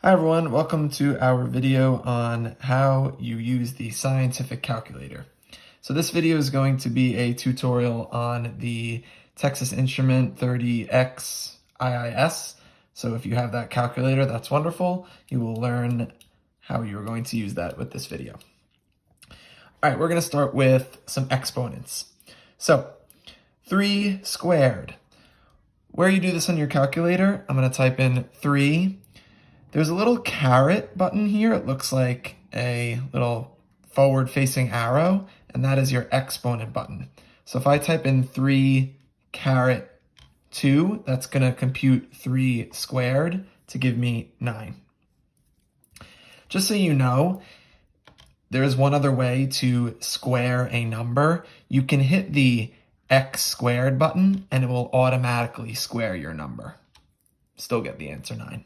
Hi everyone, welcome to our video on how you use the scientific calculator. So this video is going to be a tutorial on the Texas Instrument 30X IIS. So if you have that calculator, that's wonderful. You will learn how you're going to use that with this video. All right, we're going to start with some exponents. So 3 squared. Where you do this on your calculator, I'm going to type in 3. There's a little caret button here. It looks like a little forward-facing arrow, and that is your exponent button. So if I type in 3 caret 2, that's going to compute 3 squared to give me 9. Just so you know, there is one other way to square a number. You can hit the x squared button, and it will automatically square your number. Still get the answer 9.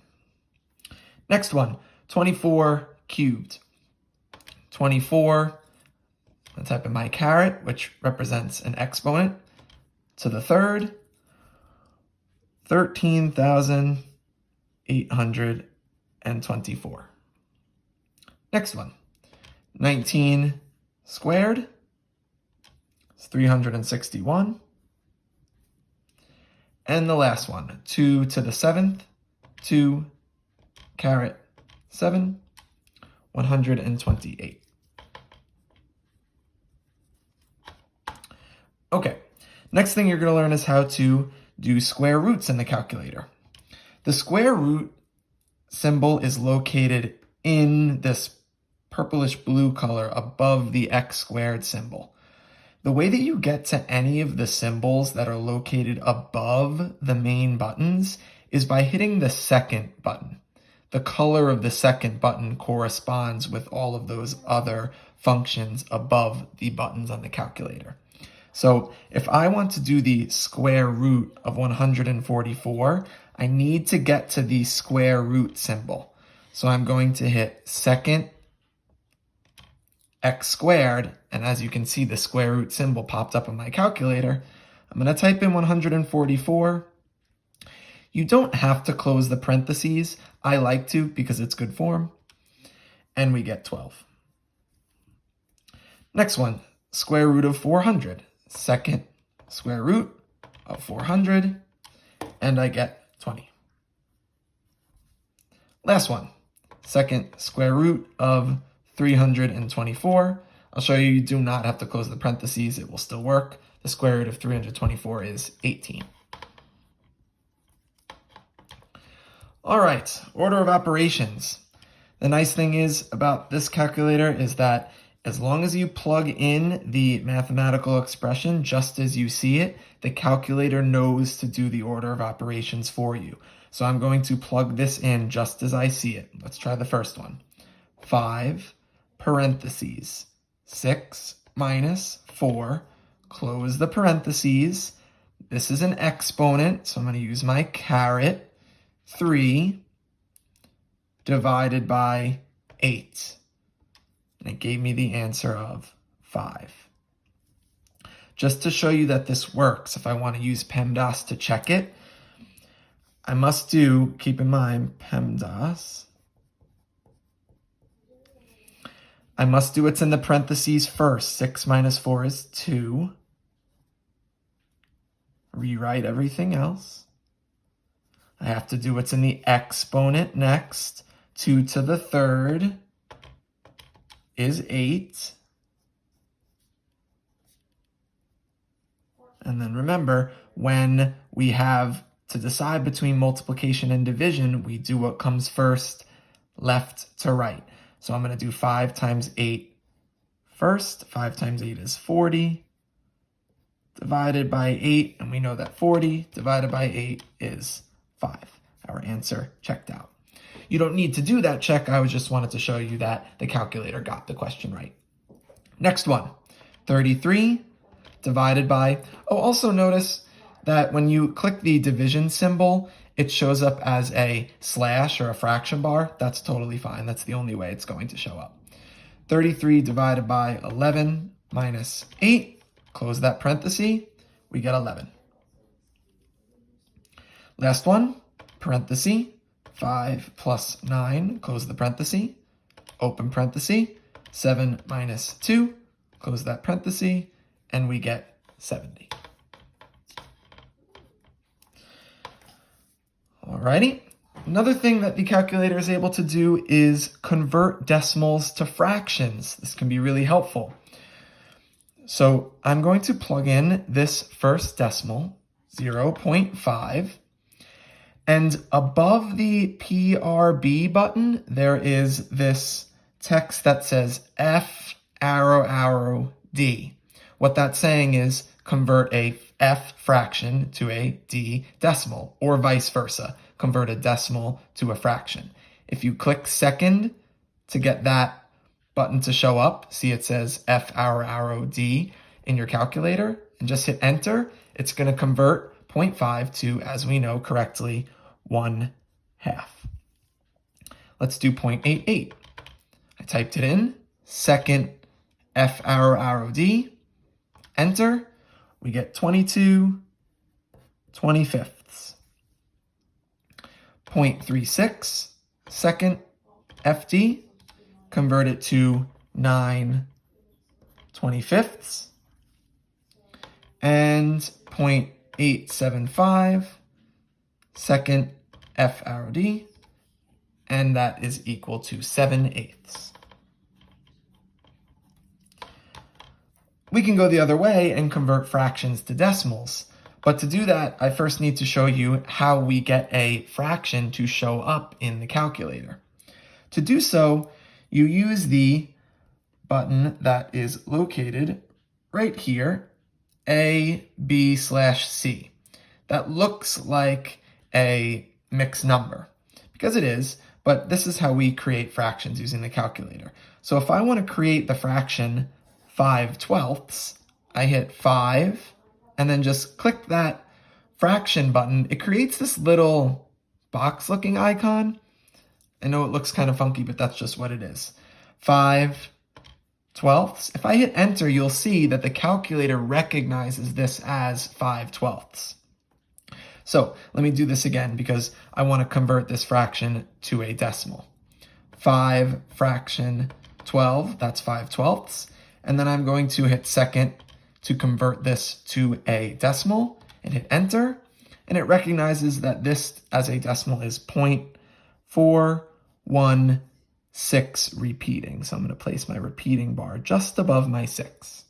Next one, 24 cubed. 24, I type in my caret, which represents an exponent, to the third, 13,824. Next one, 19 squared, it's 361. And the last one, 2 to the 7th, 2 caret 7, 128. Okay, next thing you're going to learn is how to do square roots in the calculator. The square root symbol is located in this purplish blue color above the x squared symbol. The way that you get to any of the symbols that are located above the main buttons is by hitting the second button. The color of the second button corresponds with all of those other functions above the buttons on the calculator. So if I want to do the square root of 144, I need to get to the square root symbol. So I'm going to hit second x squared, and as you can see, the square root symbol popped up on my calculator. I'm going to type in 144. You don't have to close the parentheses. I like to because it's good form. And we get 12. Next one, square root of 400. Second square root of 400, and I get 20. Last one, second square root of 324. I'll show you do not have to close the parentheses. It will still work. The square root of 324 is 18. All right, order of operations. The nice thing is about this calculator is that as long as you plug in the mathematical expression just as you see it, the calculator knows to do the order of operations for you. So I'm going to plug this in just as I see it. Let's try the first one. 5 parentheses, 6 minus 4, close the parentheses. This is an exponent, so I'm going to use my caret. 3 divided by 8. And it gave me the answer of 5. Just to show you that this works, if I want to use PEMDAS to check it, I must do, keep in mind, PEMDAS. I must do what's in the parentheses first. 6 minus 4 is 2. Rewrite everything else. I have to do what's in the exponent next. 2 to the third is 8. And then remember, when we have to decide between multiplication and division, we do what comes first, left to right. So I'm going to do 5 times 8 first. 5 times 8 is 40. Divided by 8, and we know that 40 divided by 8 is 5. Our answer checked out. You don't need to do that check. I just wanted to show you that the calculator got the question right. Next one, 33 divided by, also notice that when you click the division symbol, it shows up as a slash or a fraction bar. That's totally fine. That's the only way it's going to show up. 33 divided by 11 minus 8, close that parenthesis, we get 11. Last one, parenthesis, 5 plus 9, close the parenthesis, open parenthesis, 7 minus 2, close that parenthesis, and we get 70. Alrighty. Another thing that the calculator is able to do is convert decimals to fractions. This can be really helpful. So I'm going to plug in this first decimal, 0.5, and above the PRB button, there is this text that says F *D. What that's saying is convert a F fraction to a D decimal, or vice versa, convert a decimal to a fraction. If you click second to get that button to show up, see it says F *D in your calculator, and just hit enter, it's going to convert 0.5 to, as we know correctly, 1/2. Let's do 0.88. I typed it in, second F *D, enter, we get 22/25. 0.36, second FD, convert it to 9/25, and 0.875, second FRD, and that is equal to 7/8. We can go the other way and convert fractions to decimals. But to do that, I first need to show you how we get a fraction to show up in the calculator. To do so, you use the button that is located right here, A, B/C. That looks like a mixed number, because it is, but this is how we create fractions using the calculator. So if I want to create the fraction 5/12, I hit 5, and then just click that fraction button. It creates this little box-looking icon. I know it looks kind of funky, but that's just what it is. 5/12. If I hit enter, you'll see that the calculator recognizes this as 5/12. So let me do this again because I want to convert this fraction to a decimal. 5 fraction 12, that's 5/12. And then I'm going to hit second to convert this to a decimal and hit enter. And it recognizes that this as a decimal is 0.416 repeating. So I'm going to place my repeating bar just above my 6.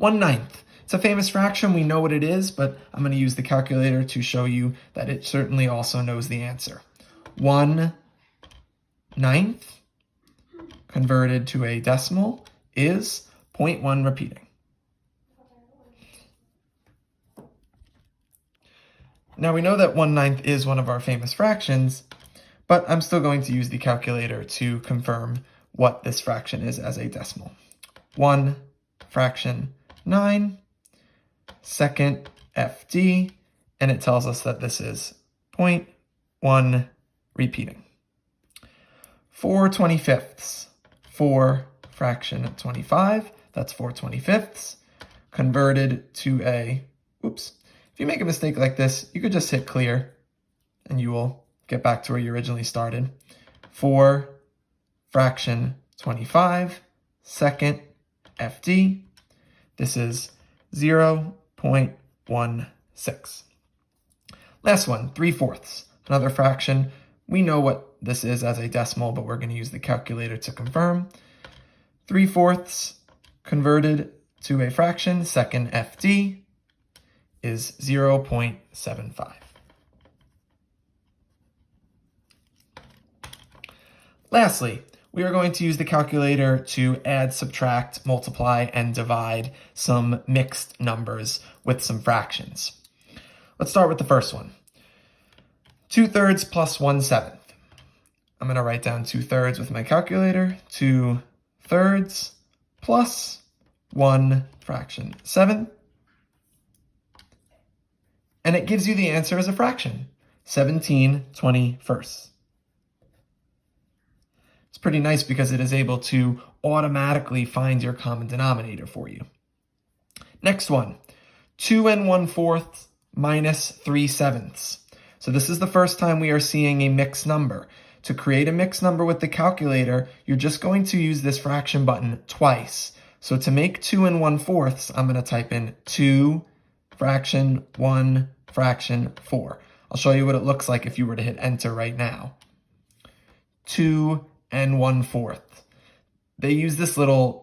1/9. It's a famous fraction. We know what it is, but I'm going to use the calculator to show you that it certainly also knows the answer. 1/9 converted to a decimal is 0.1 repeating. Now we know that 1/9 is one of our famous fractions, but I'm still going to use the calculator to confirm what this fraction is as a decimal. 1 fraction 9, second FD, and it tells us that this is 0.1 repeating. 4/25, 4 fraction 25, that's 4/25, converted to a, oops, if you make a mistake like this, you could just hit clear and you will get back to where you originally started. 4 fraction 25, second FD, this is 0.16. Last one, 3/4, another fraction. We know what this is as a decimal, but we're going to use the calculator to confirm. 3/4 converted to a fraction, second FD, is 0.75. Lastly, we are going to use the calculator to add, subtract, multiply, and divide some mixed numbers with some fractions. Let's start with the first one. 2/3 plus 1/7. I'm going to write down 2/3 with my calculator. 2/3 plus 1 fraction 7. And it gives you the answer as a fraction, 17/21. It's pretty nice because it is able to automatically find your common denominator for you. Next one, 2 1/4 minus 3/7. So this is the first time we are seeing a mixed number. To create a mixed number with the calculator, you're just going to use this fraction button twice. So to make 2 1/4, I'm going to type in 2 fraction 1 fraction 4. I'll show you what it looks like if you were to hit enter right now. 2 1/4. They use this little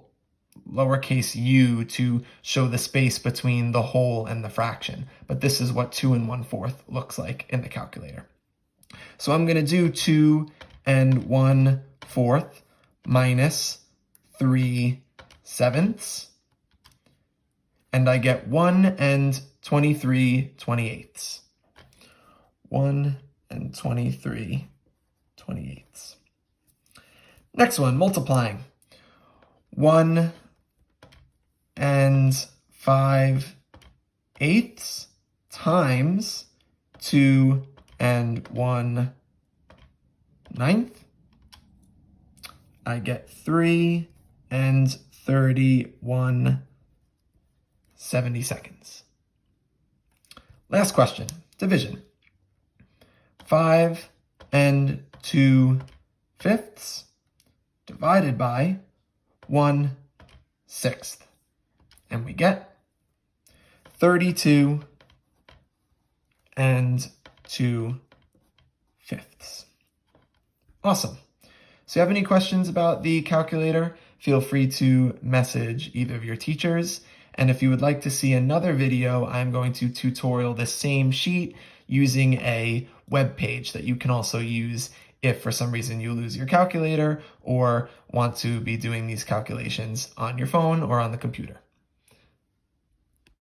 lowercase u to show the space between the whole and the fraction, but this is what 2 1/4 looks like in the calculator. So I'm going to do 2 1/4 minus 3/7, and I get 1 23/28. 1 23/28. Next one, multiplying. 1 5/8 times 2 1/9. I get 3 31/72. Last question, division. 5 2/5 divided by 1/6. And we get 32 2/5. Awesome. So if you have any questions about the calculator, feel free to message either of your teachers. And if you would like to see another video, I'm going to tutorial the same sheet using a web page that you can also use if for some reason you lose your calculator or want to be doing these calculations on your phone or on the computer.